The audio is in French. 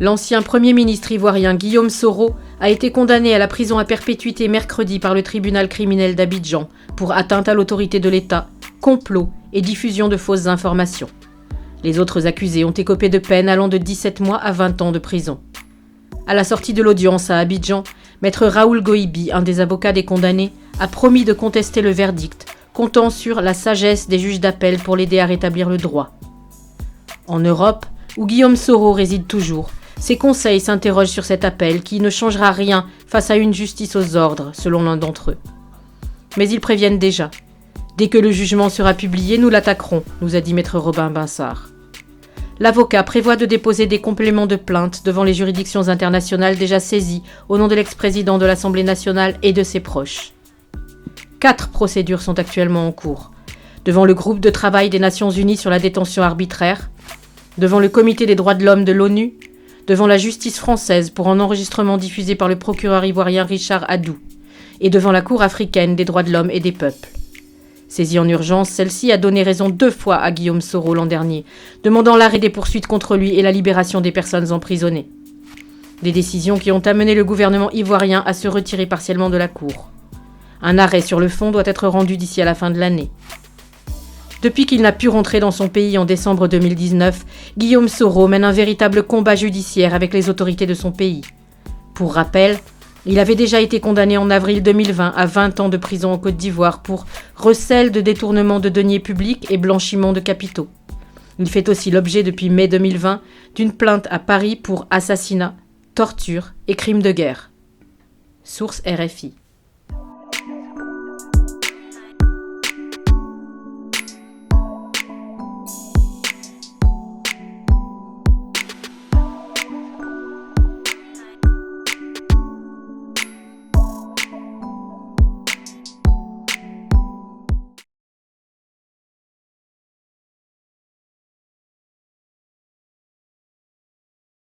L'ancien Premier ministre ivoirien Guillaume Soro a été condamné à la prison à perpétuité mercredi par le tribunal criminel d'Abidjan pour atteinte à l'autorité de l'État, complot et diffusion de fausses informations. Les autres accusés ont écopé de peines allant de 17 mois à 20 ans de prison. À la sortie de l'audience à Abidjan, maître Raoul Goïbi, un des avocats des condamnés, a promis de contester le verdict, comptant sur la sagesse des juges d'appel pour l'aider à rétablir le droit. En Europe, où Guillaume Soro réside toujours, ses conseils s'interrogent sur cet appel qui ne changera rien face à une justice aux ordres, selon l'un d'entre eux. Mais ils préviennent déjà. Dès que le jugement sera publié, nous l'attaquerons, nous a dit maître Robin Binsard. L'avocat prévoit de déposer des compléments de plainte devant les juridictions internationales déjà saisies au nom de l'ex-président de l'Assemblée nationale et de ses proches. 4 procédures sont actuellement en cours. Devant le groupe de travail des Nations Unies sur la détention arbitraire, devant le Comité des droits de l'homme de l'ONU, devant la justice française pour un enregistrement diffusé par le procureur ivoirien Richard Adou, et devant la Cour africaine des droits de l'homme et des peuples. Saisie en urgence, celle-ci a donné raison 2 fois à Guillaume Soro l'an dernier, demandant l'arrêt des poursuites contre lui et la libération des personnes emprisonnées. Des décisions qui ont amené le gouvernement ivoirien à se retirer partiellement de la Cour. Un arrêt sur le fond doit être rendu d'ici à la fin de l'année. Depuis qu'il n'a pu rentrer dans son pays en décembre 2019, Guillaume Soro mène un véritable combat judiciaire avec les autorités de son pays. Pour rappel, il avait déjà été condamné en avril 2020 à 20 ans de prison en Côte d'Ivoire pour recel de détournement de deniers publics et blanchiment de capitaux. Il fait aussi l'objet depuis mai 2020 d'une plainte à Paris pour assassinat, torture et crimes de guerre. Source RFI.